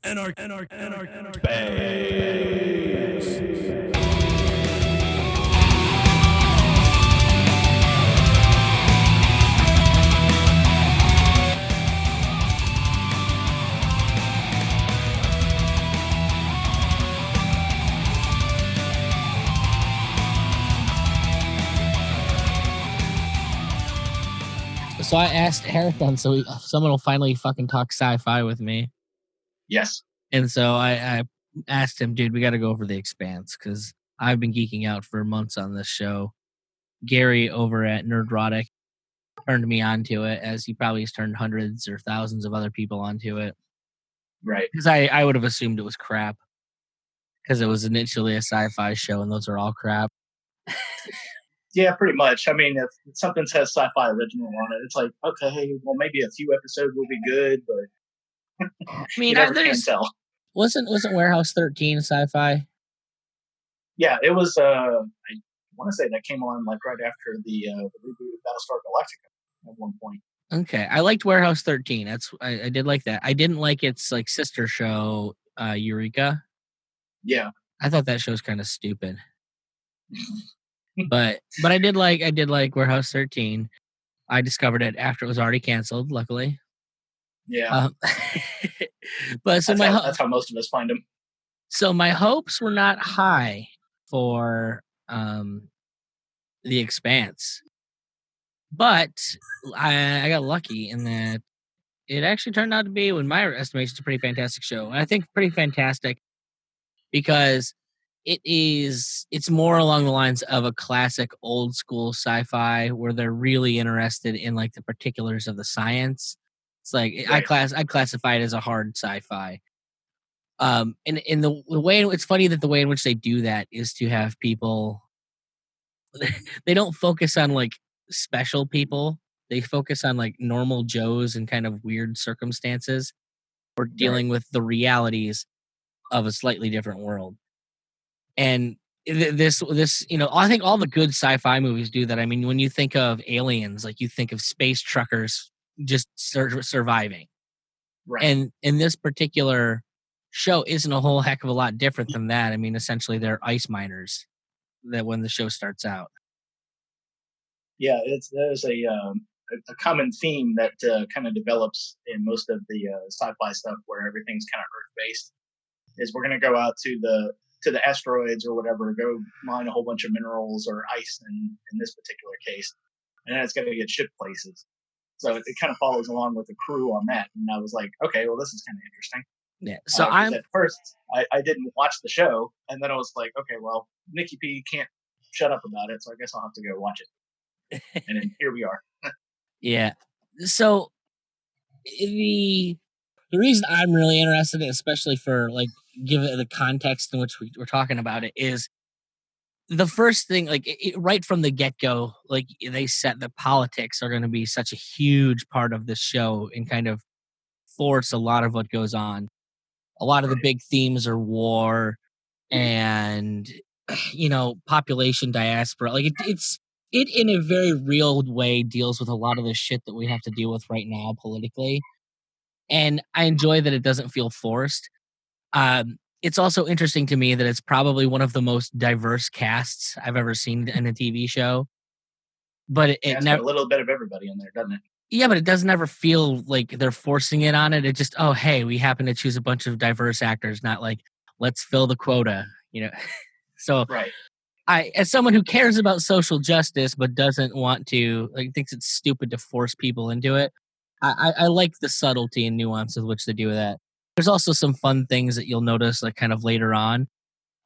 So I asked Eric then, so someone will finally fucking talk sci-fi with me. Yes. And so I asked him, dude, we got to go over The Expanse because I've been geeking out for months on this show. Gary over at Nerdrotic turned me onto it, as he probably has turned hundreds or thousands of other people onto it. Right. Because I would have assumed it was crap because it was initially a sci-fi show, and those are all crap. Yeah, pretty much. I mean, if something says sci-fi original on it, it's like, okay, well, maybe a few episodes will be good, but I mean, you never can tell. Wasn't Warehouse 13 sci-fi? Yeah, it was. I want to say that came on like right after the reboot of Battlestar Galactica at one point. Okay, I liked Warehouse 13. I did like that. I didn't like its like sister show, Eureka. Yeah, I thought that show was kind of stupid. but I did like Warehouse 13. I discovered it after it was already canceled, luckily. Yeah. But so that's how most of us find them. So my hopes were not high for The Expanse, but I got lucky in that it actually turned out to be, in my estimation, a pretty fantastic show. And I think pretty fantastic because it's more along the lines of a classic old school sci-fi where they're really interested in like the particulars of the science. It's like right. I'd classify it as a hard sci-fi. And in the way it's funny that the way in which they do that is to have people they don't focus on like special people. They focus on like normal Joes and kind of weird circumstances or dealing with the realities of a slightly different world. And this, I think all the good sci-fi movies do that. I mean, when you think of aliens, like you think of space truckers just surviving. Right. And in this particular show isn't a whole heck of a lot different than that. I mean, essentially they're ice miners that when the show starts out. Yeah, there's a common theme that kind of develops in most of the sci-fi stuff where everything's kind of Earth-based. Is we're going to go out to the asteroids or whatever, go mine a whole bunch of minerals or ice in this particular case, and then it's going to get shipped places. So it kind of follows along with the crew on that, and I was like, okay, well, this is kind of interesting. Yeah. So at first I didn't watch the show, and then I was like, okay, well, Nikki P can't shut up about it, so I guess I'll have to go watch it. And then here we are. Yeah. So the reason I'm really interested in it, especially for like given the context in which we're talking about it, is the first thing, like right from the get-go, like they set the politics are going to be such a huge part of this show and kind of force a lot of what goes on. A lot of the big themes are war and population diaspora. Like it in a very real way deals with a lot of the shit that we have to deal with right now politically. And I enjoy that it doesn't feel forced. It's also interesting to me that it's probably one of the most diverse casts I've ever seen in a TV show. But it never a little bit of everybody in there, doesn't it? Yeah, but it doesn't ever feel like they're forcing it on it. It just, oh, hey, we happen to choose a bunch of diverse actors, not like, let's fill the quota, So right. as someone who cares about social justice but doesn't want to, like, thinks it's stupid to force people into it, I like the subtlety and nuance with which they do that. There's also some fun things that you'll notice, like, kind of later on.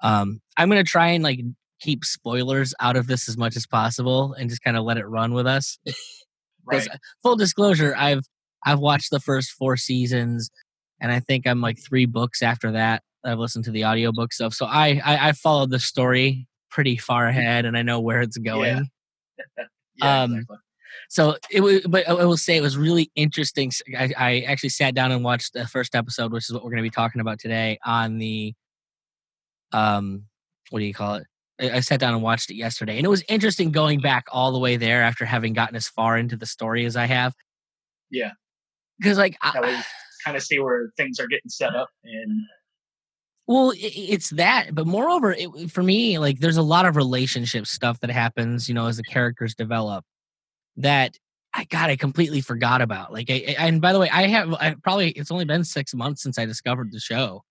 I'm going to try and, like, keep spoilers out of this as much as possible and just kind of let it run with us. Right. Full disclosure, I've watched the first 4 seasons, and I think I'm like 3 books after that. I've listened to the audiobook stuff, so I followed the story pretty far ahead, and I know where it's going. Yeah, exactly. So it was, but I will say it was really interesting. I actually sat down and watched the first episode, which is what we're going to be talking about today on the what do you call it? I sat down and watched it yesterday, and it was interesting going back all the way there after having gotten as far into the story as I have. Yeah, because like that way kind of see where things are getting set up. And Well, it's that, but moreover, for me, like there's a lot of relationship stuff that happens, as the characters develop that I completely forgot about. Like, and by the way, it's only been 6 months since I discovered the show,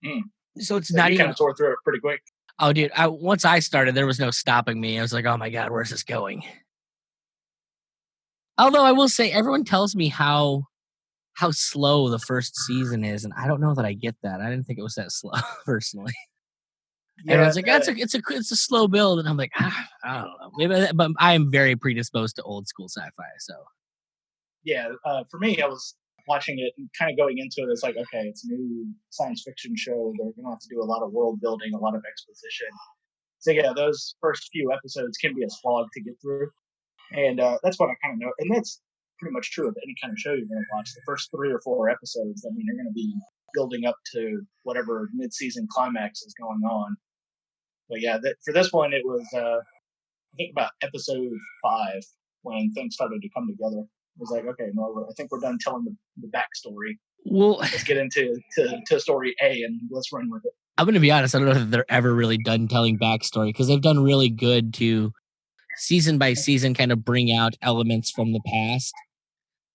mm, so it's so not you kind even. of tore through it pretty quick. Oh, dude, once I started, there was no stopping me. I was like, oh my god, where's this going? Although I will say, everyone tells me how slow the first season is, and I don't know that I get that. I didn't think it was that slow personally. Yeah, Everyone's like, it's a slow build, and I'm like, I don't know. Maybe, but I am very predisposed to old school sci-fi. So yeah. For me, I was watching it and kind of going into it. It's like, okay, it's a new science fiction show. They're going to have to do a lot of world building, a lot of exposition. So yeah, those first few episodes can be a slog to get through, and that's what I kind of know. And that's pretty much true of any kind of show you're going to watch. The first 3 or 4 episodes, I mean, you're going to be building up to whatever mid-season climax is going on. But yeah, for this one, it was I think about episode 5 when things started to come together. It was like, okay, no, I think we're done telling the backstory. well, Let's get into to story A and let's run with it. I'm gonna be honest. I don't know if they're ever really done telling backstory, because they've done really good to season by season kind of bring out elements from the past,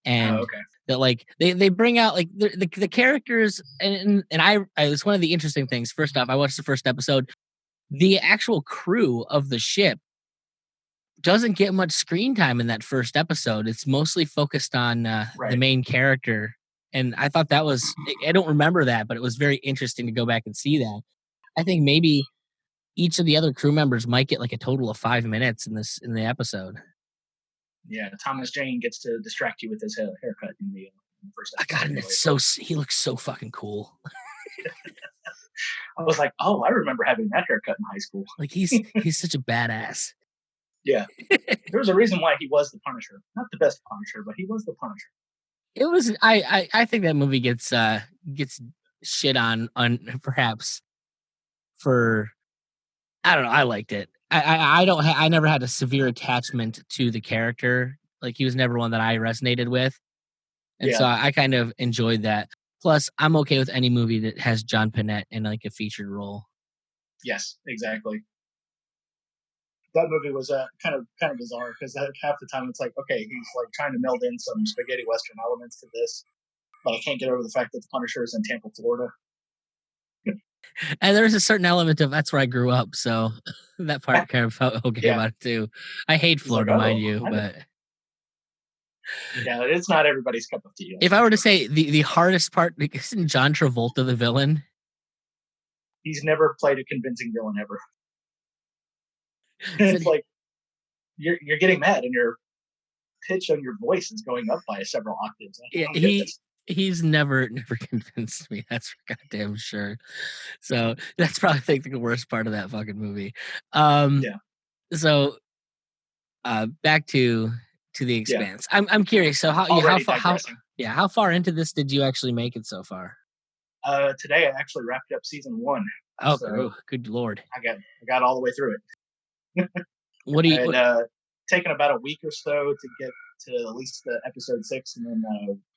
Oh, and okay. that like they bring out like the characters, and it's one of the interesting things. First off, I watched the first episode. The actual crew of the ship doesn't get much screen time in that first episode. It's mostly focused on the Right. main character, and I thought that was. I don't remember that, but it was very interesting to go back and see that. I think maybe each of the other crew members might get like a total of 5 minutes in the episode. Yeah, Thomas Jane gets to distract you with his haircut in the first I got episode. it. Anyway, He looks so fucking cool. I was like, oh, I remember having that haircut in high school. Like he's such a badass. Yeah, there was a reason why he was the Punisher. Not the best Punisher, but he was the Punisher. It was. I think that movie gets shit on perhaps for. I don't know. I liked it. I don't. I never had a severe attachment to the character. Like he was never one that I resonated with, and so Yeah, I kind of enjoyed that. Plus, I'm okay with any movie that has John Panette in like a featured role. yes, exactly. That movie was kind of bizarre because half the time it's like, okay, he's like trying to meld in some spaghetti western elements to this, but I can't get over the fact that the Punisher is in Tampa, Florida. And there's a certain element of that's where I grew up, so that part kind of felt okay Yeah, about it too. I hate he's like, Florida, mind oh, you, I know. but Yeah, it's not everybody's cup of tea. if I were to say the hardest part, isn't John Travolta the villain? He's never played a convincing villain ever. It's like you're getting mad and your pitch on your voice is going up by several octaves. I Yeah, don't get this. he's never convinced me. That's for goddamn sure. So that's probably I think the worst part of that fucking movie. Yeah. So back to the Yeah. Expanse. I'm curious. So Already digressing. how far into this did you actually make it so far? Today I actually wrapped up season 1. Oh, So good lord! I got all the way through it. What do I you? had taken about a week or so to get to at least episode 6, and then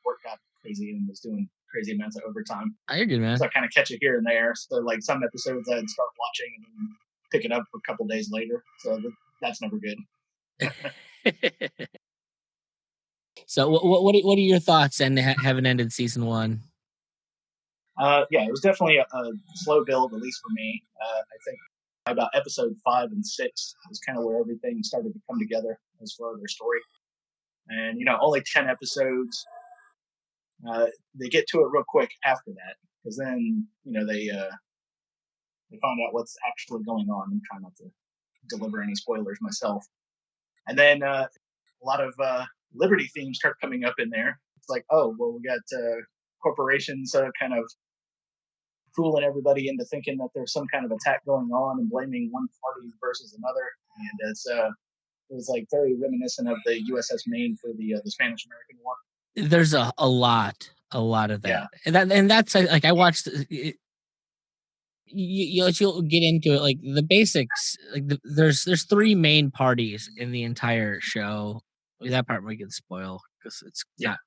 work got crazy and was doing crazy amounts of overtime. Oh, you're good, man. So I kind of catch it here and there. So like some episodes I'd start watching and then pick it up a couple days later. So that's never good. So what are your thoughts and having ended season 1? Yeah, it was definitely a slow build, at least for me. I think about episode 5 and 6 was kind of where everything started to come together as far as their story. And only 10 episodes. They get to it real quick after that, because then they find out what's actually going on. I'm trying not to deliver any spoilers myself. And then a lot of Liberty themes start coming up in there. It's like, oh, well, we got corporations kind of fooling everybody into thinking that there's some kind of attack going on and blaming one party versus another. And it was like very reminiscent of the USS Maine for the Spanish American War. There's a lot of that, Yeah. and that's like I watched. You'll get into it like the basics. Like there's 3 main parties in the entire show. That part we can spoil because it's Yeah. not.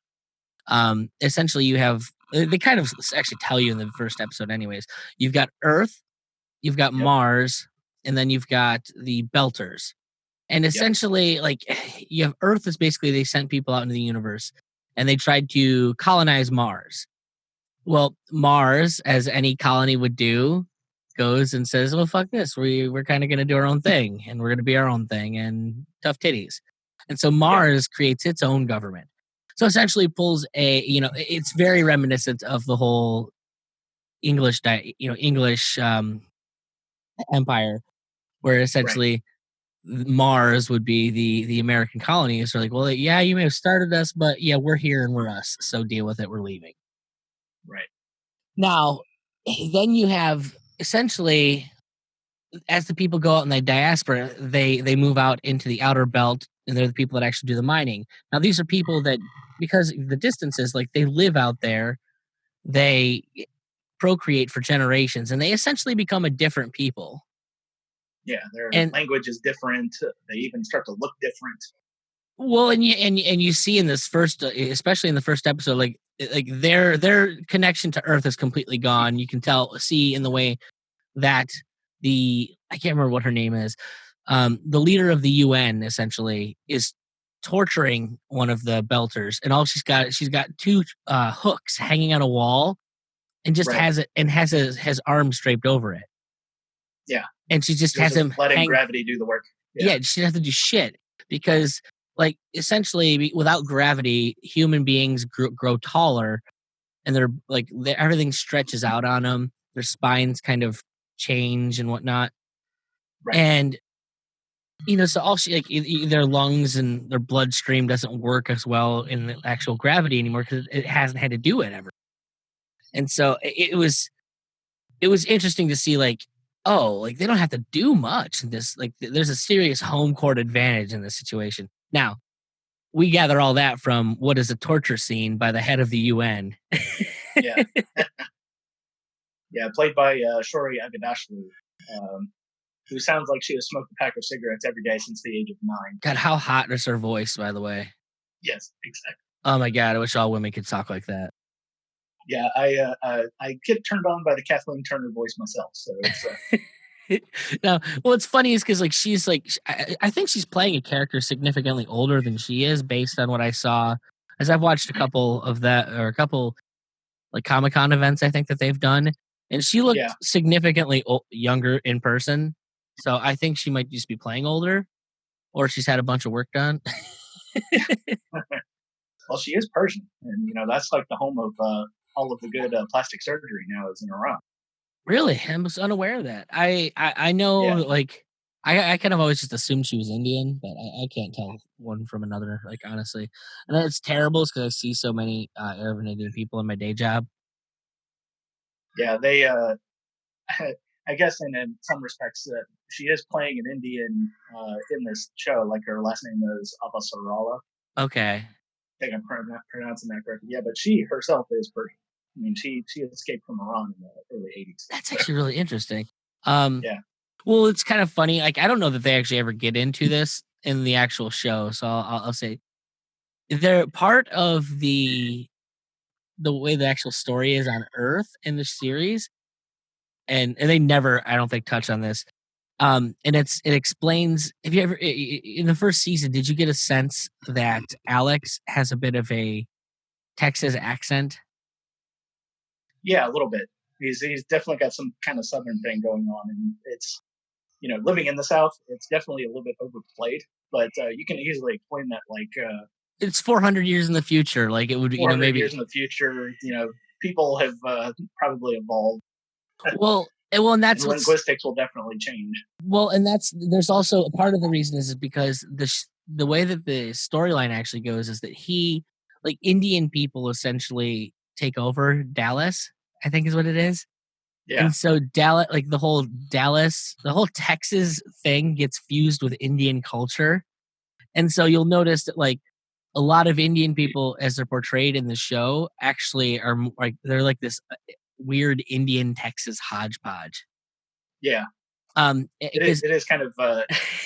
Essentially, you have they kind of actually tell you in the first episode, anyways. You've got Earth, you've got Yep. Mars, and then you've got the Belters. And Yep. essentially, like you have Earth is basically they sent people out into the universe and they tried to colonize Mars. Well, Mars, as any colony would do, goes and says, "Well, fuck this. We're kind of going to do our own thing, and we're going to be our own thing, and tough titties." And so Yeah. Mars creates its own government. So essentially, pulls it's very reminiscent of the whole English empire, where Right. essentially Mars would be the American colonies. Are like, well, yeah, you may have started us, but yeah, we're here and we're us. So deal with it. We're leaving. Right. Now, then you have essentially as the people go out in the diaspora, they move out into the outer belt, and they're the people that actually do the mining. Now, these are people that because of the distances, like they live out there, they procreate for generations, and they essentially become a different people. Yeah, their And language is different. They even start to look different. well, and you see in this first, especially in the first episode, like their connection to Earth is completely gone. You can see in the way that the I can't remember what her name is. The leader of the UN essentially is torturing one of the Belters, and all she's got two hooks hanging on a wall, and just Right. has it and has arms draped over it, Yeah. and she just They're has just him letting hang. gravity do the work. Yeah. Yeah, she doesn't have to do shit because, like, essentially, without gravity, human beings grow taller, and everything stretches out on them. Their spines kind of change and whatnot, Right. and so all she like their lungs and their bloodstream doesn't work as well in the actual gravity anymore because it hasn't had to do it ever. And so it was interesting to see like, oh, like they don't have to do much in this. Like there's a serious home court advantage in this situation. Now we gather all that from what is a torture scene by the head of the UN. Yeah. Yeah. Played by Shori Agudashlu, um, who sounds like she has smoked a pack of cigarettes every day since the age of 9. God, how hot is her voice, by the way? Yes, exactly. Oh my god, I wish all women could talk like that. Yeah, I get turned on by the Kathleen Turner voice myself. So it's No, well, it's funny is because like she's like I think she's playing a character significantly older than she is based on what I saw as I've watched a couple of that or a couple like Comic Con events I think that they've done, and she yeah. looked significantly younger in person. So I think she might just be playing older, or she's had a bunch of work done. Well, she is Persian, and that's like the home of all of the good plastic surgery now is in Iran. Really, I was unaware of that. I know Yeah. like I kind of always just assumed she was Indian, but I can't tell one from another. Like honestly, and it's terrible because I see so many Arab and Indian people in my day job. Yeah, they. I guess in some respects, she is playing an Indian in this show. Like her last name is Abbasarala. Okay, I think I'm pronouncing that correctly. Yeah, but she herself is Persian. I mean, she escaped from Iran in the early '80s. that's So actually really interesting. Um, yeah. well, it's kind of funny. Like I don't know that they actually ever get into this in the actual show, so I'll say they're part of the way the actual story is on Earth in the series, and they never I don't think touch on this. And it explains. Have you ever in the first season? Did you get a sense that Alex has a bit of a Texas accent? Yeah, a little bit. He's definitely got some kind of southern thing going on, and it's living in the South, it's definitely a little bit overplayed, but you can easily explain that like It's 400 years in the future. Like it would, 400 years maybe. in the future, people have probably evolved, And and that's what's linguistics will definitely change. and that's there's also a part of the reason is because the way that the storyline actually goes is that like Indian people essentially take over Dallas. I think is what it is. Yeah, And so the whole Texas thing gets fused with Indian culture. And so you'll notice that like a lot of Indian people as they're portrayed in the show actually are like they're like this weird Indian Texas hodgepodge. yeah, Because it is kind of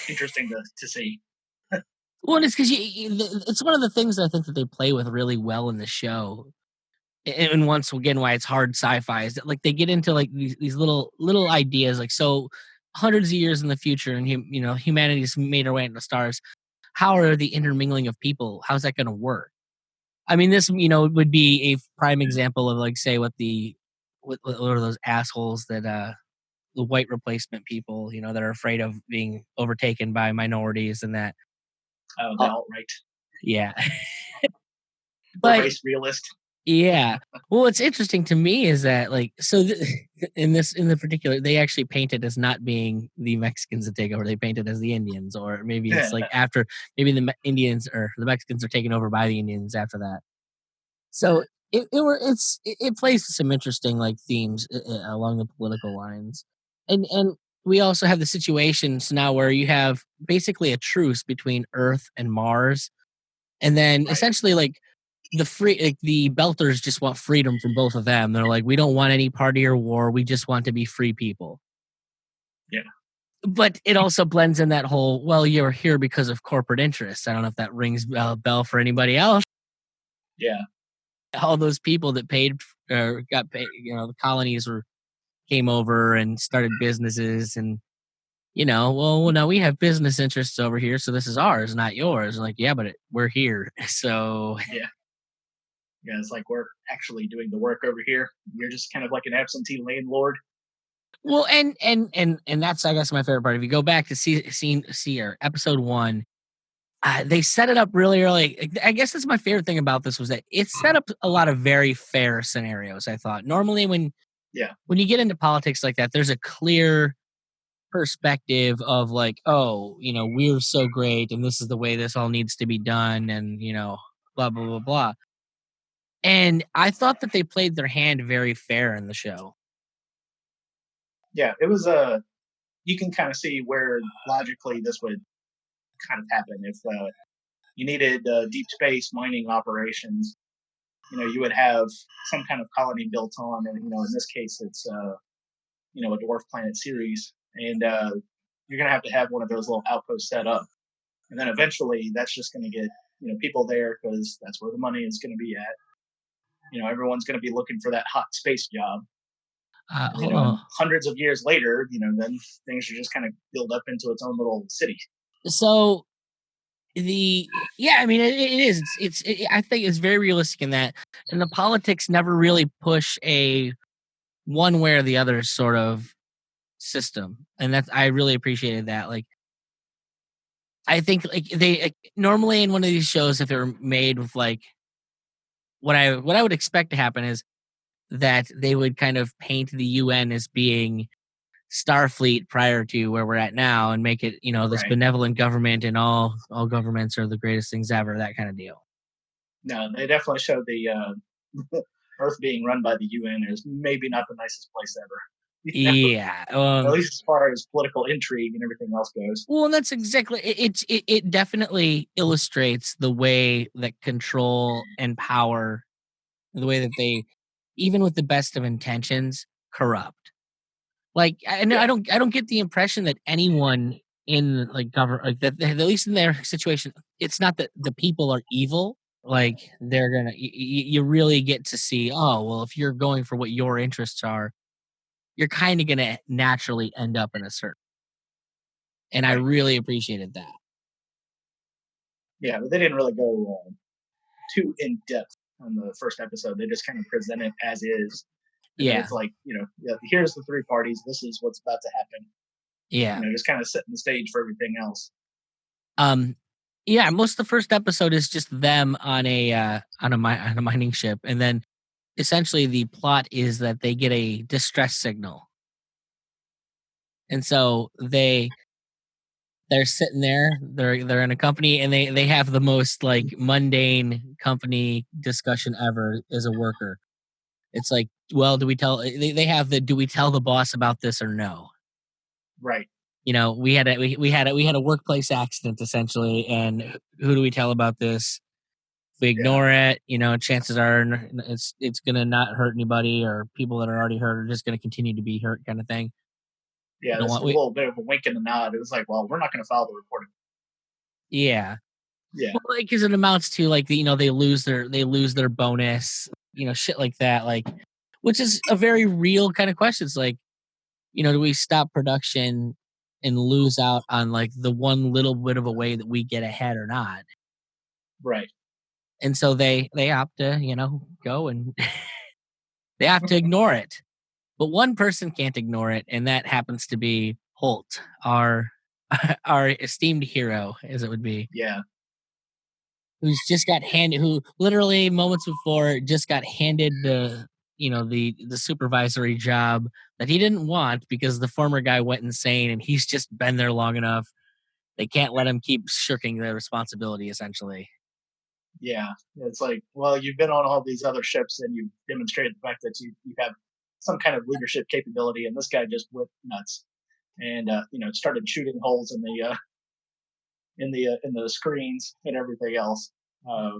interesting to see. Well, it's because it's one of the things that I think that they play with really well in the show. And once again, why it's hard sci-fi is that like they get into like these little ideas, like so hundreds of years in the future, and humanity's made our way into the stars. How are the intermingling of people? How's that going to work? I mean, this would be a prime example of like say what are those assholes that the white replacement people that are afraid of being overtaken by minorities and that. The Uh, alt right, yeah, the but race realist. yeah. Well, what's interesting to me is that, like, so in the particular, they actually paint it as not being the Mexicans that take over. They paint it as the Indians, or maybe it's like after maybe Indians or the Mexicans are taken over by the Indians after that. So it plays some interesting like themes along the political lines, and we also have the situations now where you have basically a truce between Earth and Mars, and then Right. essentially like the Belters just want freedom from both of them. They're like, we don't want any party or war. We just want to be free people. Yeah. But it also blends in that whole, well, you're here because of corporate interests. I don't know if that rings a bell for anybody else. Yeah. All those people that paid or got paid, the colonies came over and started businesses and well, now we have business interests over here, so this is ours, not yours. Like, yeah, but we're here, so Yeah. Yeah. It's like we're actually doing the work over here. You're just kind of like an absentee landlord. well, and that's I guess my favorite part. If you go back to see episode 1, they set it up really early. I guess that's my favorite thing about this was that it set up a lot of very fair scenarios. I thought normally Yeah. when you get into politics like that, there's a clear perspective of like, oh, we're so great, and this is the way this all needs to be done, and blah blah blah blah. And I thought that they played their hand very fair in the show. Yeah. It was you can kind of see where logically this would kind of happen if you needed deep space mining operations. You would have some kind of colony built on, and in this case, it's a dwarf planet series, and you're gonna have to have one of those little outposts set up, and then eventually that's just gonna get people there because that's where the money is gonna be at. Everyone's gonna be looking for that hot space job, and Hold on. and hundreds of years later, then things are just kind of build up into its own little city. So yeah, I mean it is. I think it's very realistic in that, and the politics never really push a one way or the other sort of system, and that's I really appreciated that. Like I think like they normally in one of these shows, if it were made with like what I would expect to happen is that they would kind of paint the UN as being Starfleet prior to where we're at now and make it, this Right. benevolent government and all governments are the greatest things ever, that kind of deal. No, they definitely showed the Earth being run by the UN is maybe not the nicest place ever. Yeah. At least as far as political intrigue and everything else goes. Well, and that's exactly it definitely illustrates the way that control and power, the way that they, even with the best of intentions, corrupt. Like, Yeah. I don't get the impression that anyone in like government, like that, at least in their situation, it's not that the people are evil. Like they're gonna, you really get to see. Oh well, if you're going for what your interests are, you're kind of gonna naturally end up in a certain. And I Right. really appreciated that. Yeah, but they didn't really go too in depth on the first episode. They just kind of present it as is, and then Yeah, it's like yeah, here's the three parties. This is what's about to happen. yeah, Just kind of setting the stage for everything else. um, yeah. Most of the first episode is just them on on a mining ship, and then essentially the plot is that they get a distress signal, and so they're sitting there. They're in a company, and they have the most like mundane company discussion ever as a worker. It's like, well, do we tell? They have the do we tell the boss about this or no? Right. We had a workplace accident essentially, and who do we tell about this? If we Yeah. ignore it, chances are it's gonna not hurt anybody, or people that are already hurt are just gonna continue to be hurt, kind of thing. Yeah. You know This is what a we? little bit of a wink and a nod. It was like, well, we're not going to file the report. Yeah. Yeah. Well, because it amounts to like they lose their bonus, shit like that, like, which is a very real kind of question. It's like, do we stop production and lose out on like the one little bit of a way that we get ahead or not? Right. And so they opt to, go and they have to ignore it. But one person can't ignore it, and that happens to be Holt, our our esteemed hero, as it would be, Yeah. who literally moments before just got handed the supervisory job that he didn't want because the former guy went insane, and he's just been there long enough. They can't let him keep shirking their responsibility, essentially. Yeah. It's like, well, you've been on all these other ships and you've demonstrated the fact that you have some kind of leadership capability, and this guy just went nuts and started shooting holes in the screens and everything else. I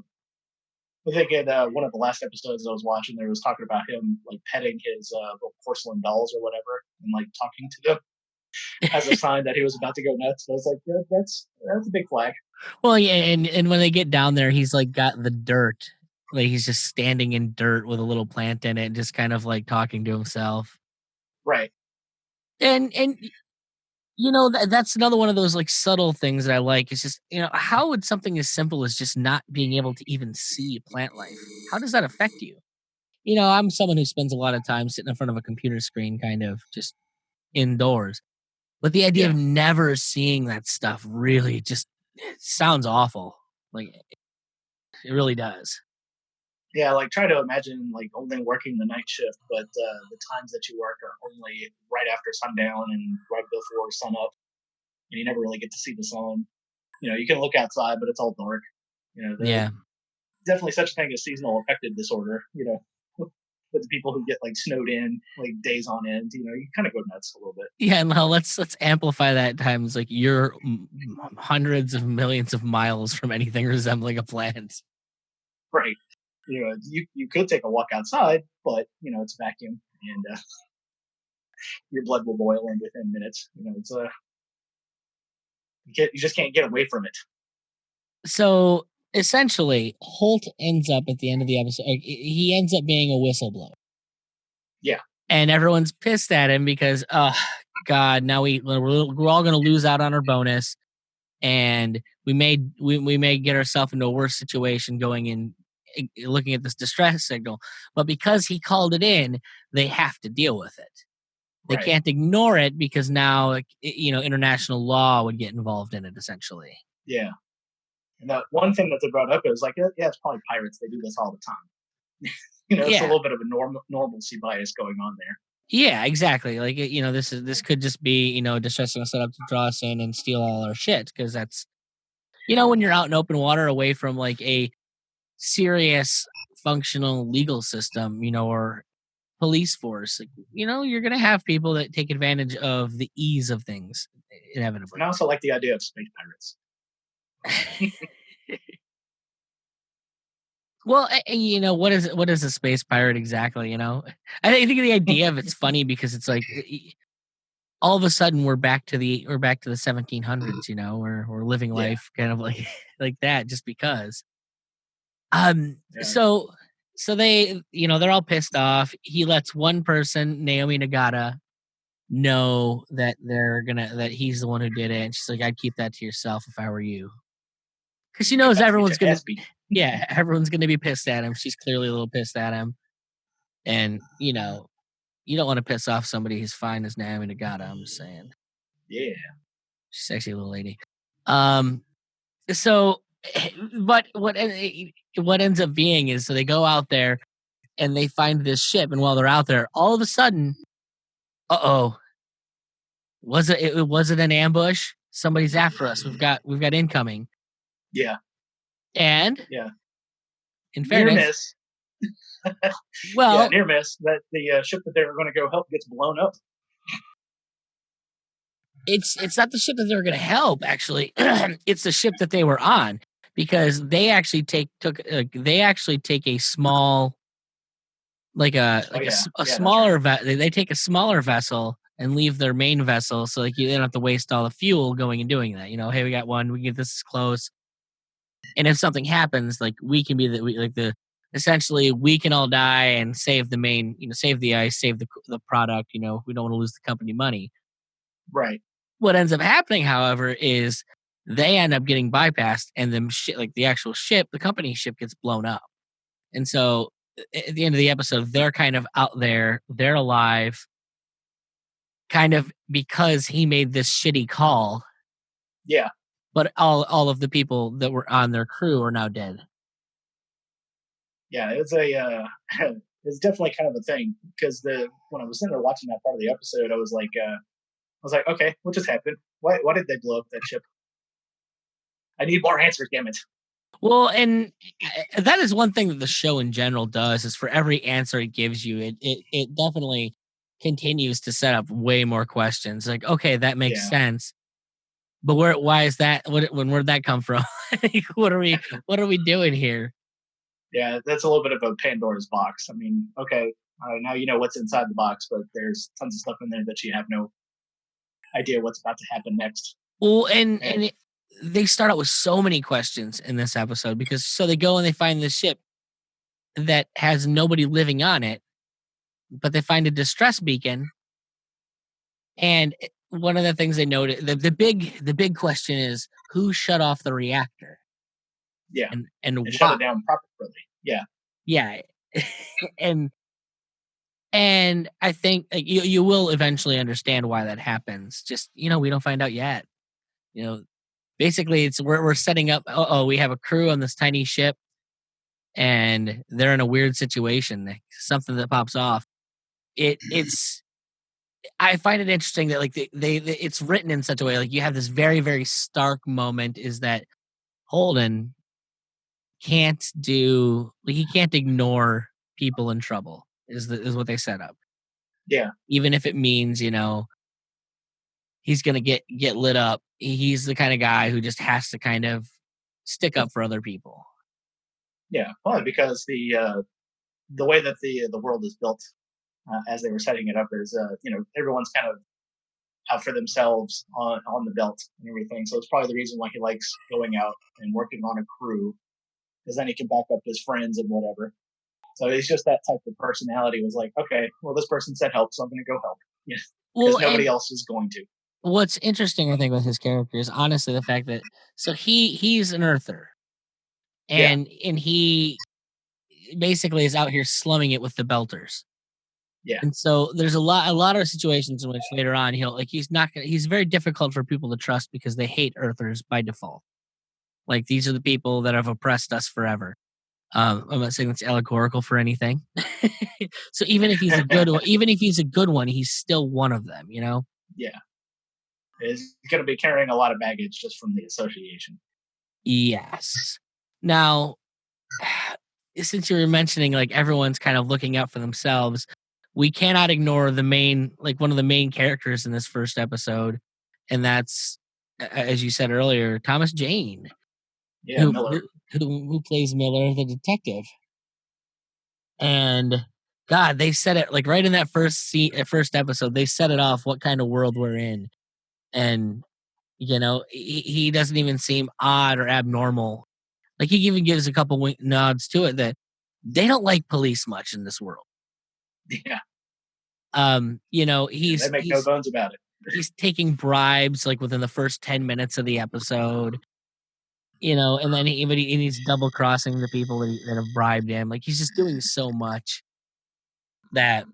think in one of the last episodes I was watching, there was talking about him like petting his little porcelain dolls or whatever, and like talking to them as a sign that he was about to go nuts. So I was like, yeah, that's a big flag. Well, yeah, and when they get down there, he's like got the dirt. Like he's just standing in dirt with a little plant in it, just kind of like talking to himself. Right. And that's another one of those like subtle things that I like. It's just, how would something as simple as just not being able to even see plant life? How does that affect you? I'm someone who spends a lot of time sitting in front of a computer screen, kind of just indoors. But the idea Yeah. of never seeing that stuff really just it sounds awful. Like it really does. Yeah, like try to imagine like only working the night shift, but the times that you work are only right after sundown and right before sunup, and you never really get to see the sun. You can look outside, but it's all dark. The Yeah. definitely such a thing as seasonal affective disorder. With the people who get like snowed in like days on end, you kind of go nuts a little bit. Yeah, and let's amplify that times like you're hundreds of millions of miles from anything resembling a plant. Right. You could take a walk outside, but it's vacuum and your blood will boil in within minutes. It's you just can't get away from it. So essentially, Holt ends up at the end of the episode. He ends up being a whistleblower, Yeah. and everyone's pissed at him because, oh God, now we're all going to lose out on our bonus, and we may get ourselves into a worse situation going in, looking at this distress signal. But because he called it in, they have to deal with it. They Right. can't ignore it because now, international law would get involved in it, essentially. Yeah. And that one thing that they brought up is like, yeah, it's probably pirates. They do this all the time. It's a Yeah. little bit of a normalcy bias going on there. Yeah, exactly. Like this could just be distressing us set up to draw us in and steal all our shit because that's when you're out in open water away from like a serious functional legal system, or police force, like, you're gonna have people that take advantage of the ease of things And I inevitably. also like the idea of space pirates. Well, what is a space pirate exactly? I think the idea of it's funny because it's like all of a sudden we're back to the 1700s, we're living Yeah. life kind of like like that just because. Yeah. So they, they're all pissed off. He lets one person, Naomi Nagata, know that he's the one who did it, and she's like, I'd keep that to yourself if I were you, because she You're knows about to get everyone's your gonna ass beat. yeah, everyone's gonna be pissed at him. She's clearly a little pissed at him, and you don't want to piss off somebody who's fine as Naomi Nagata. I'm just saying, Yeah. she's a sexy little lady. Um, so, but what ends up being is, so they go out there and they find this ship, and while they're out there, all of a sudden, uh-oh, was it an ambush? Somebody's after us. We've got incoming. Yeah. And Yeah. in Near fairness, miss. Yeah, well, near miss. That the ship that they were going to go help gets blown up. it's not the ship that they were going to help. Actually, it's the ship that they were on, because they actually take a small, like a Oh like yeah. a Yeah, that's right. smaller they take a smaller vessel and leave their main vessel, so like you don't have to waste all the fuel going and doing that. Hey, we got one. We can get this close. And if something happens, like we can be the essentially we can all die and save the main, save the ice, save the product. We don't want to lose the company money. Right. What ends up happening, however, is they end up getting bypassed, and the shit, like the actual ship, the company ship, gets blown up. And so at the end of the episode, they're kind of out there, they're alive, kind of because he made this shitty call. Yeah. But all of the people that were on their crew are now dead. Yeah, it's a it's definitely kind of a thing because when I was sitting there watching that part of the episode, I was like, okay, what just happened? Why did they blow up that ship? I need more answers, damn it. Well, and that is one thing that the show in general does is for every answer it gives you, it definitely continues to set up way more questions. Like, okay, that makes Yeah, sense. But why is that? Where'd that come from? Like, what are we doing here? yeah, that's a little bit of a Pandora's box. I mean, okay, now you know what's inside the box, but there's tons of stuff in there that you have no idea what's about to happen next. Well, and And they start out with so many questions in this episode because so they go and they find this ship that has nobody living on it, but they find a distress beacon. And one of the things they noted, the big question is who shut off the reactor yeah, and and shut why? it down properly. Yeah, Yeah, and I think like, you will eventually understand why that happens. Just we don't find out yet. You know, basically it's we're setting up. Oh, we have a crew on this tiny ship, and they're in a weird situation. Like, something that pops off. It's I find it interesting that like it's written in such a way like you have this very very stark moment is that Holden can't do like he can't ignore people in trouble is what they set up. yeah, Even if it means, he's gonna get lit up. He's the kind of guy who just has to kind of stick up for other people. yeah. Probably because the way that the world is built as they were setting it up is everyone's kind of out for themselves on the belt and everything. So it's probably the reason why he likes going out and working on a crew because then he can back up his friends and whatever. So it's just that type of personality was like, okay, well, this person said help, so I'm going to go help. Yeah, because Well, nobody and else is going to. what's interesting, I think, with his character is honestly the fact that so he's an earther, Yeah, and he basically is out here slumming it with the belters. yeah, And so there's a lot of situations in which later on he's very difficult for people to trust because they hate earthers by default. Like these are the people that have oppressed us forever. I'm not saying that's allegorical for anything. So even if he's a good one, he's still one of them, you know? yeah. Is going to be carrying a lot of baggage just from the association. Yes. Now, since you were mentioning like everyone's kind of looking out for themselves, we cannot ignore the main like one of the main characters in this first episode, and that's as you said earlier, Thomas Jane, Yeah, who Miller. who plays Miller, the detective. And God, they set it like right in that first episode. They set it off what kind of world we're in, and he doesn't even seem odd or abnormal. Like he even gives a couple nods to it that they don't like police much in this world. Yeah, yeah, they He's make no bones about it. he's taking bribes like within the first 10 minutes of the episode. And then he's double crossing the people that have bribed him. Like he's just doing so much that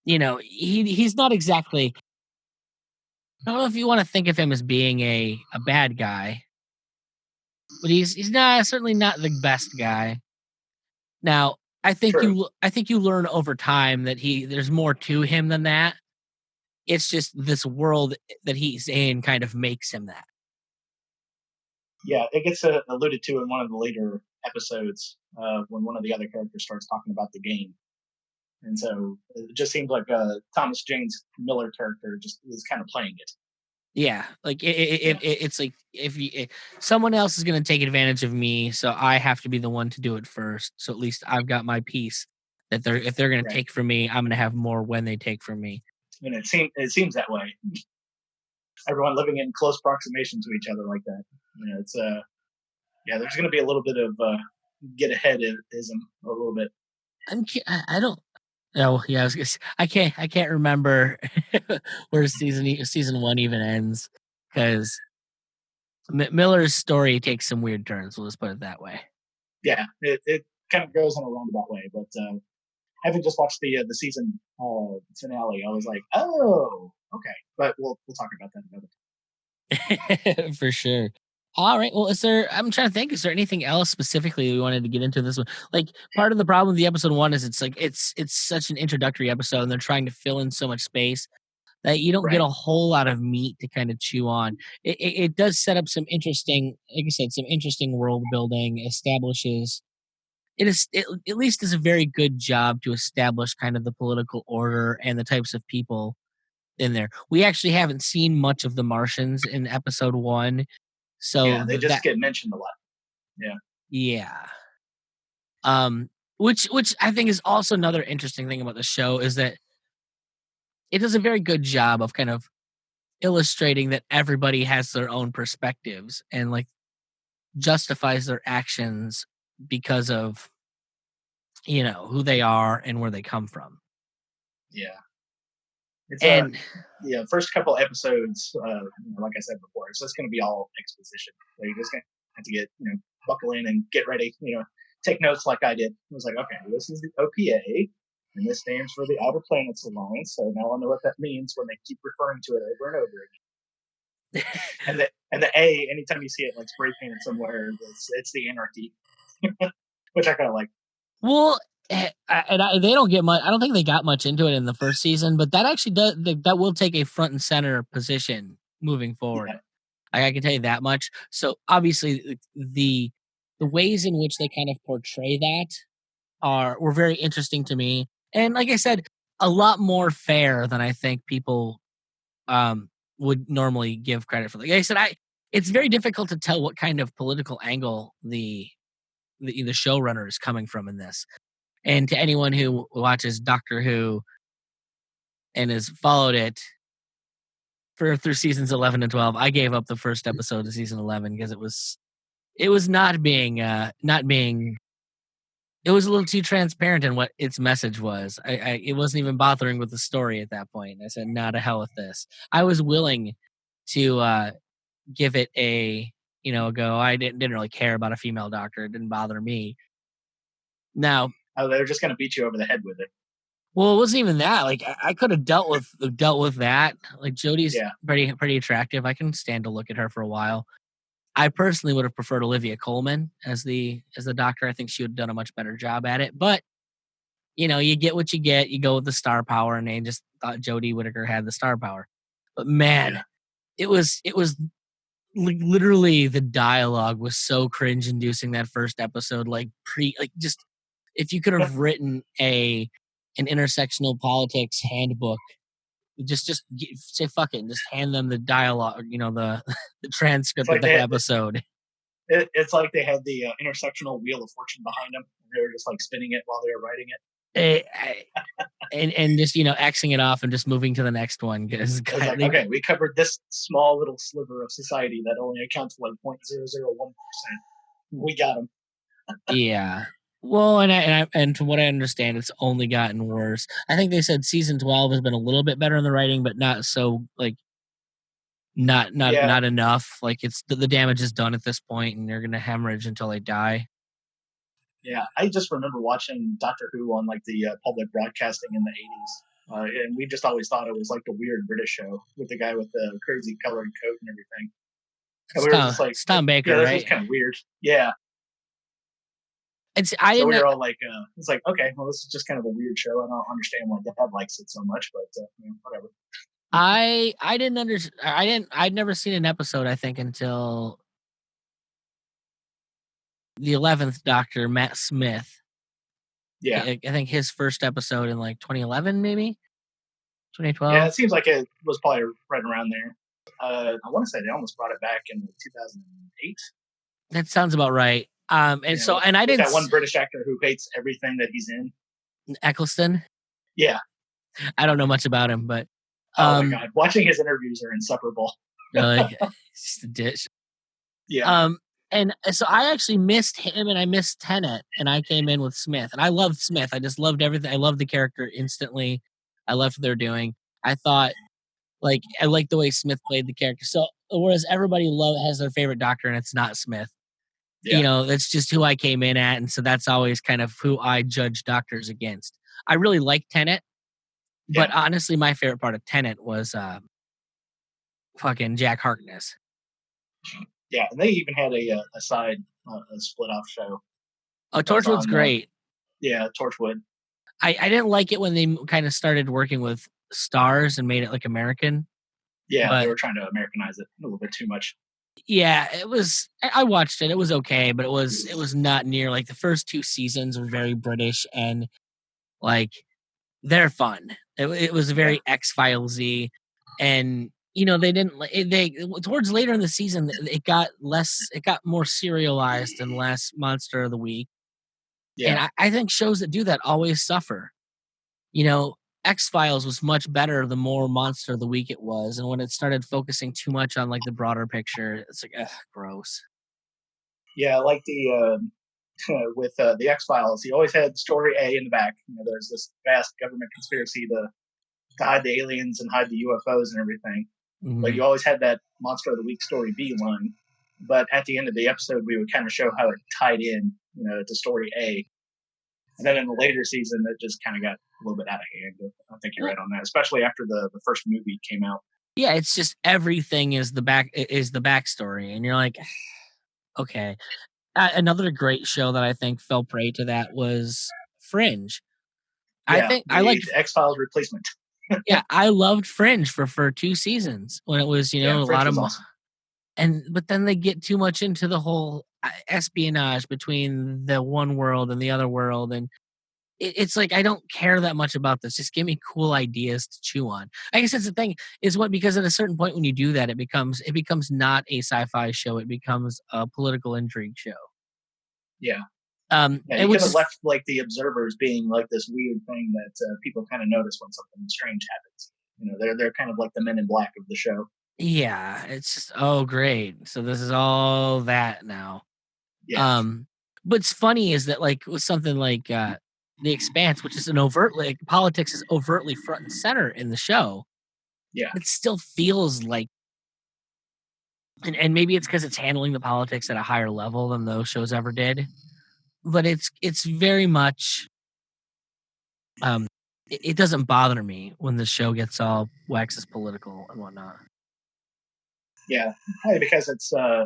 he's not exactly. I don't know if you want to think of him as being a bad guy, but he's not certainly not the best guy. Now, True. I think you learn over time that there's more to him than that. It's just this world that he's in kind of makes him that. Yeah, it gets alluded to in one of the later episodes when one of the other characters starts talking about the game. And so it just seems like Thomas Jane's Miller character just is kind of playing it. Yeah, like Yeah, it's like if someone else is going to take advantage of me, so I have to be the one to do it first. So at least I've got my piece. That if they're going to right. take from me, I'm going to have more when they take from me. And it seems that way. Everyone living in close proximation to each other like that. It's Yeah, there's going to be a little bit of get aheadism a little bit. I don't. Oh yeah, I can't remember where season one even ends because Miller's story takes some weird turns. We'll just put it that way. Yeah, it kind of goes in a roundabout way, but having just watched the season finale, I was like, oh, okay. But we'll talk about that another time. For sure. All right. Well, I'm trying to think. Is there anything else specifically we wanted to get into this one? Like, part of the problem with the episode one is it's such an introductory episode, and they're trying to fill in so much space that you don't get Right. a whole lot of meat to kind of chew on. It does set up some interesting, like I said, some interesting world building. Establishes it at least does a very good job to establish kind of the political order and the types of people in there. We actually haven't seen much of the Martians in episode one, so Yeah, they just that get mentioned a lot. Yeah. yeah. Which I think is also another interesting thing about the show is that it does a very good job of kind of illustrating that everybody has their own perspectives and like justifies their actions because of who they are and where they come from. Yeah. It's And the first couple episodes, like I said before, it's just going to be all exposition. So you're just going to have to get, buckle in and get ready, take notes like I did. It was like, okay, this is the OPA, and this stands for the Outer Planets Alliance. So now I know what that means when they keep referring to it over and over again. and the A, anytime you see it like spray painted somewhere, it's the Anarchy, which I kind of like. well, they don't get much. I don't think they got much into it in the first season, but that actually that will take a front and center position moving forward. Yeah. I can tell you that much. So obviously, the ways in which they kind of portray that were very interesting to me, and like I said, a lot more fair than I think people would normally give credit for. Like I said, it's very difficult to tell what kind of political angle the showrunner is coming from in this. And to anyone who watches Doctor Who and has followed it through seasons 11 and 12, I gave up the first episode of season 11 because it was not being it was a little too transparent in what its message was. It wasn't even bothering with the story at that point. I said, "Nah, to hell with this." I was willing to give it a go. I didn't really care about a female doctor. It didn't bother me. Now, They're just going to beat you over the head with it. well, it wasn't even that. Like I could have dealt with that. Like Jodie's Yeah. pretty attractive. I can stand to look at her for a while. I personally would have preferred Olivia Colman as the doctor. I think she would have done a much better job at it. But you get what you get. You go with the star power, and they just thought Jodie Whittaker had the star power. But man, Yeah. it was literally the dialogue was so cringe inducing that first episode. Like just if you could have written an intersectional politics handbook, say fuck it and just hand them the dialogue, the transcript of like that episode. It's like they had the intersectional wheel of fortune behind them, and they were just like spinning it while they were writing it. And just Xing it off and just moving to the next one because like, okay, we covered this small little sliver of society that only accounts for like 0.001%. We got them. Yeah. Well, and from what I understand, it's only gotten worse. I think they said season 12 has been a little bit better in the writing, but not so like not enough. Like it's the damage is done at this point, and they're gonna hemorrhage until they die. Yeah, I just remember watching Doctor Who on like the public broadcasting in the 80s. And we just always thought it was like the weird British show with the guy with the crazy colored coat and everything. And we were just like, it's Tom Baker, yeah, this right? was kind of weird. Yeah. We were all like, it's like, okay, well, this is just kind of a weird show. I don't understand why Dad likes it so much, but whatever. I didn't understand. I'd never seen an episode, I think, until the 11th Doctor, Matt Smith. Yeah. I think his first episode in like 2011, maybe 2012. Yeah, it seems like it was probably right around there. I want to say they almost brought it back in 2008. That sounds about right. I didn't. That one British actor who hates everything that he's in. Eccleston. Yeah. I don't know much about him, but oh my god, watching his interviews are insufferable. Really, it's just a dish. Yeah. And so I actually missed him and I missed Tenet, and I came in with Smith. And I loved Smith. I just loved everything. I loved the character instantly. I loved what they're doing. I thought like I liked the way Smith played the character. So whereas everybody has their favorite doctor and it's not Smith. Yeah, That's just who I came in at. And so that's always kind of who I judge doctors against. I really like Tenet, but yeah, honestly, my favorite part of Tenet was fucking Jack Harkness. yeah. And they even had a side a split off show Oh, that was Torchwood's on great. yeah, Torchwood. I didn't like it when they kind of started working with stars and made it like American. Yeah, they But were trying to Americanize it a little bit too much. yeah, it was. I watched it. It was okay, but it was not near like the first two seasons were very British and like they're fun. It was Yeah, very X-Filesy, and they didn't they towards later in the season it got less, it got more serialized and less Monster of the Week. And yeah, I think shows that do that always suffer. You know, X-Files was much better the more Monster of the Week it was, and when it started focusing too much on like the broader picture, it's like, ugh, gross. yeah. Like with the X Files, he always had story A in the back. There's this vast government conspiracy to hide the aliens and hide the UFOs and everything. But Mhm. you always had that Monster of the Week story B line. But at the end of the episode, we would kind of show how it tied in, to story A. And then in the later season, it just kind of got a little bit out of hand. I think you're Well, right on that, especially after the first movie came out. yeah, it's just everything is the backstory, and you're like, okay. Another great show that I think fell prey to that was Fringe. I Yeah, think I the liked X Files replacement. Yeah, I loved Fringe for 2 seasons when it was, Yeah, a Fringe lot of was mo awesome. and but then they get too much into the whole, espionage between the one world and the other world, and it's like, I don't care that much about this, just give me cool ideas to chew on. I guess that's the thing, is what because at a certain point when you do that, it becomes not a sci-fi show, it becomes a political intrigue show. Yeah, yeah. And You could which have is left like the observers being like this weird thing that people kind of notice when something strange happens. They're kind of like the Men in Black of the show. Yeah, it's just, "Oh, great. So this is all that now." Yeah, Um, what's funny is that, like, with something like, The Expanse, which is an overtly like, politics is overtly front and center in the show, yeah, it still feels like and maybe it's because it's handling the politics at a higher level than those shows ever did, but it's very much, um it doesn't bother me when the show gets all waxes political and whatnot. yeah. Probably because it's a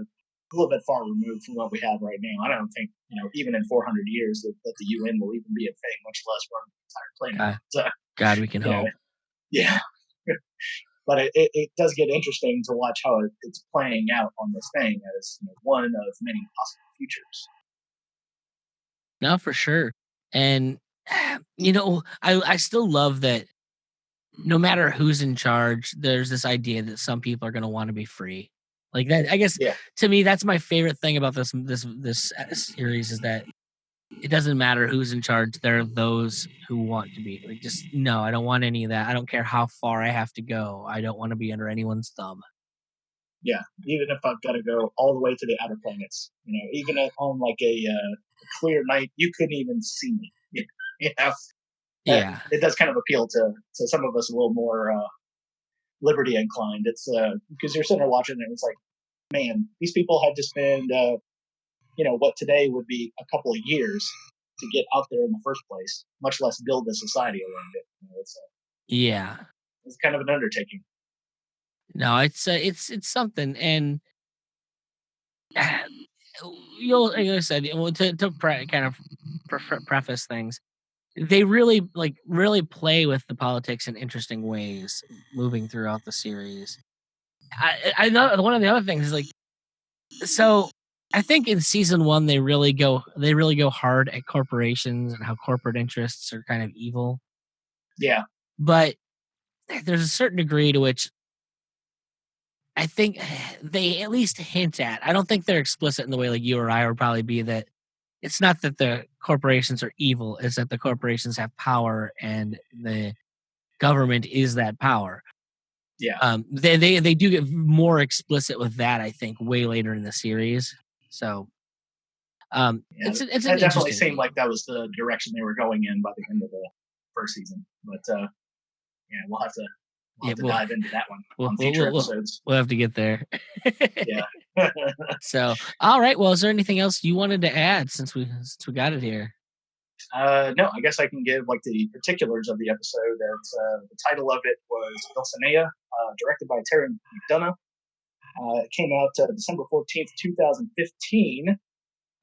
little bit far removed from what we have right now. I don't think even in 400 years that the UN will even be a thing, much less run the entire planet. God So God, we can you know, hope. yeah. But it does get interesting to watch how it's playing out on this thing as one of many possible futures. No, for sure. And I still love that no matter who's in charge, there's this idea that some people are going to want to be free. Like that, I guess Yeah, to me, that's my favorite thing about this series is that it doesn't matter who's in charge. There are those who want to be like, just no, I don't want any of that. I don't care how far I have to go. I don't want to be under anyone's thumb. yeah. Even if I've got to go all the way to the outer planets, even on like a clear night, you couldn't even see me. You know, Yeah, it does kind of appeal to some of us a little more liberty inclined. It's because you're sitting there watching it, and it's like, man, these people had to spend what today would be a couple of years to get out there in the first place, much less build a society around it. yeah. It's kind of an undertaking. No, it's something, and like I said, kind of preface things. They really play with the politics in interesting ways moving throughout the series. I know one of the other things is, like, so I think in season 1, they really go hard at corporations and how corporate interests are kind of evil, Yeah, but there's a certain degree to which I think they at least hint at. I don't think they're explicit in the way like you or I would probably be that it's not that the corporations are evil, it's that the corporations have power and the government is that power. yeah, They do get more explicit with that, I think, way later in the series. So, Yeah, it's an that definitely interesting seemed theme. like that was the direction they were going in by the end of the first season. But yeah, we'll Yeah, have to dive into that one we'll on we'll future we'll, we'll episodes. we'll have to get there. Yeah. So, all right. Well, is there anything else you wanted to add since we got it here? No, I guess I can give like the particulars of the episode. The title of it was Dulcinea, directed by Terry McDonough. It came out December 14th, 2015,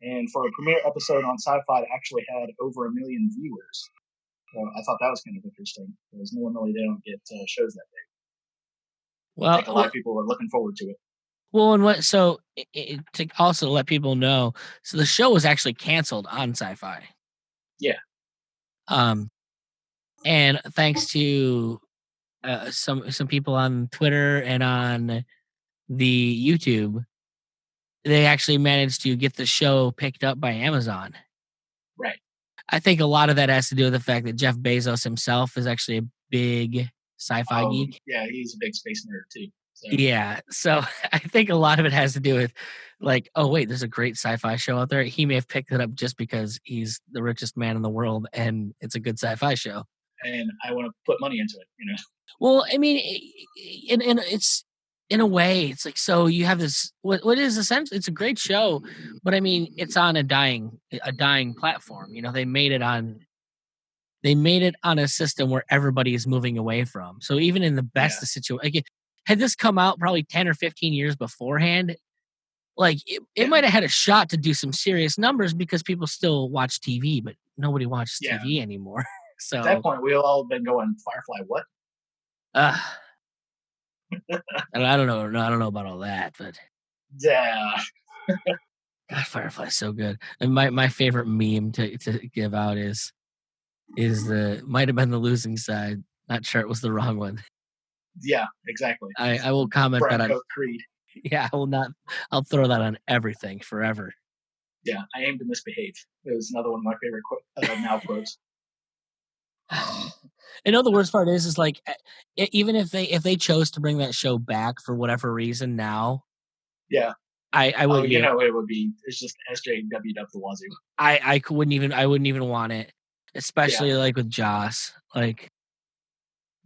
and for a premiere episode on Sci-Fi, it actually had over 1 million viewers. So I thought that was kind of interesting because normally they don't get shows that big. I Well, think a lot of people were looking forward to it. and what? So, to also let people know, so the show was actually canceled on Sci-Fi. Yeah. Um, and thanks to some people on Twitter and on the YouTube, they actually managed to get the show picked up by Amazon. Right. I think a lot of that has to do with the fact that Jeff Bezos himself is actually a big sci-fi Oh, geek. yeah, he's a big space nerd too. So Yeah, so I think a lot of it has to do with like, oh wait, there's a great sci-fi show out there. He may have picked it up just because he's the richest man in the world and it's a good sci-fi show. and I want to put money into it. Well, I mean, and it's in a way, it's like so you have this what is essentially it's a great show, but I mean, it's on a dying platform. They made it on a system where everybody is moving away from. So even in the best Yeah. of situation, like, had this come out probably 10 or 15 years beforehand, like it Yeah. might have had a shot to do some serious numbers because people still watch TV, but nobody watches Yeah. TV anymore. At that So, point, we all been going Firefly. What? uh, I don't know. No, I don't know about all that, but Yeah. God, Firefly's so good. And my favorite meme to give out is the might have been the losing side. Not sure it was the wrong one. Yeah. Exactly. I will comment that Brown on. coat Creed. Yeah, I will not. I'll throw that on everything forever. Yeah, I aim to misbehave. It was another one of my favorite now quotes. I know the worst part is like even if they chose to bring that show back for whatever reason now, Yeah. I Oh, wouldn't be. it would be. It's just SJW'd up the wazoo. I wouldn't even want it, Yeah. especially like with Joss. Like,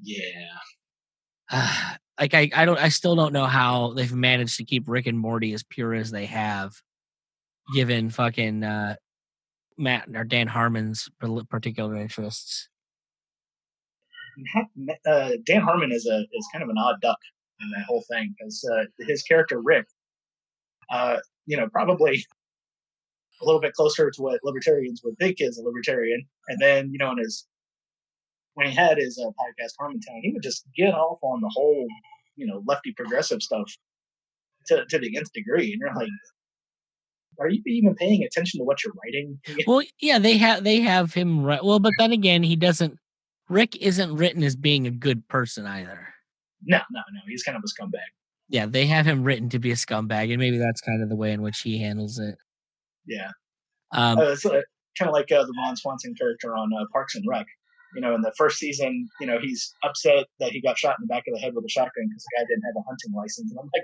Yeah. like I still don't know how they've managed to keep Rick and Morty as pure as they have, given fucking Matt or Dan Harmon's particular interests. Dan Harmon is kind of an odd duck in that whole thing because his character Rick, probably a little bit closer to what libertarians would think is a libertarian, and then in his when he had his podcast Harmontown, he would just get off on the whole lefty progressive stuff to the nth degree, and you're like, are you even paying attention to what you're writing? Well, yeah, they have him right. Well, but then again, he doesn't. Rick isn't written as being a good person either. No, he's kind of a scumbag. Yeah, they have him written to be a scumbag, and maybe that's kind of the way in which he handles it. Yeah. Um, It's kind of like the Ron Swanson character on Parks and Rec. In the first season, he's upset that he got shot in the back of the head with a shotgun because the guy didn't have a hunting license. And I'm like,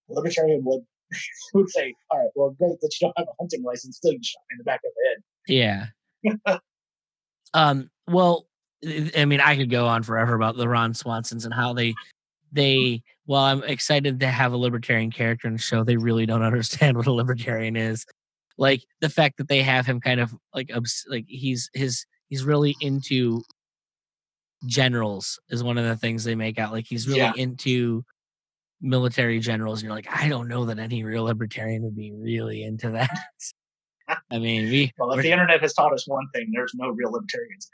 a libertarian would say, all right, well, great that you don't have a hunting license, still you shot me in the back of the yeah. head. Well, I mean, I could go on forever about the Ron Swansons and how they. Well, I'm excited to have a libertarian character in the show. They really don't understand what a libertarian is. Like the fact that they have him kind of like he's really into generals is one of the things they make out. Like he's really Yeah. into military generals. And you're like, I don't know that any real libertarian would be really into that. I mean, Well, if the internet has taught us one thing, there's no real libertarians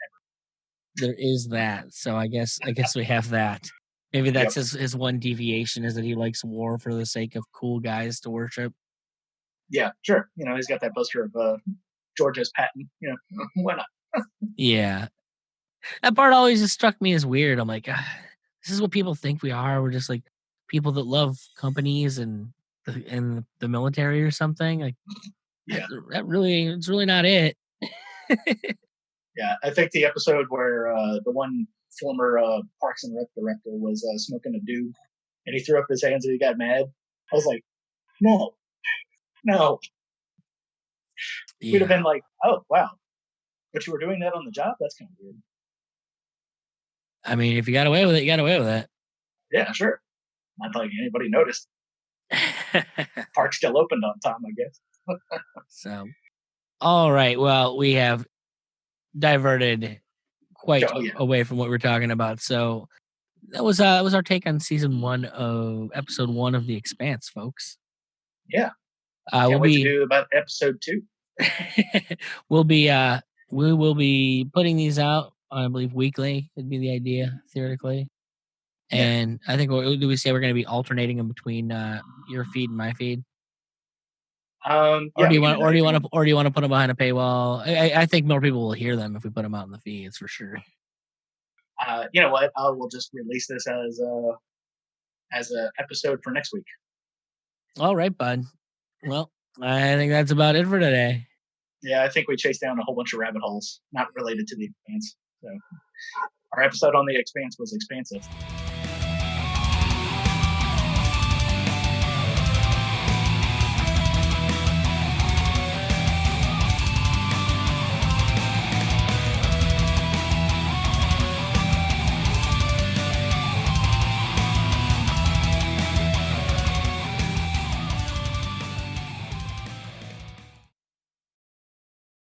there is that. So I guess we have that. Maybe ever. that's Yep. his one deviation is that he likes war for the sake of cool guys to worship. Yeah, sure. He's got that poster of Georgia's Patton. Why not? Yeah. That part always just struck me as weird. I'm like, "Ah, this is what people think we are. We're just like people that love companies and the military or something." Like Yeah. it's really not it. Yeah, I think the episode where the one former Parks and Rec director was smoking a doob and he threw up his hands and he got mad. I was like, no, No, we'd have Yeah. been like, oh wow, but you were doing that on the job. That's kind of weird. I mean, if you got away with it, you got away with Yeah, sure. Not like anybody noticed. it. Park still opened on time, I guess. So, all right. Well, we have diverted quite Oh yeah, away from what we're talking about. So that was our take on season 1 of episode 1 of The Expanse, folks. yeah. We'll Can't wait to be do about episode 2. we'll be we will be putting these out, I believe, weekly. Would be the idea theoretically. Yeah. And I think what do we say we're going to be alternating them between your feed and my feed? Or Yeah, do you we can do want, that if you want. or do you want to put them behind a paywall? I think more people will hear them if we put them out in the feeds for sure. You know what? I will just release this as a episode for next week. All right, bud. Well, I think that's about it for today. Yeah, I think we chased down a whole bunch of rabbit holes not related to the Expanse. So our episode on the Expanse was expansive.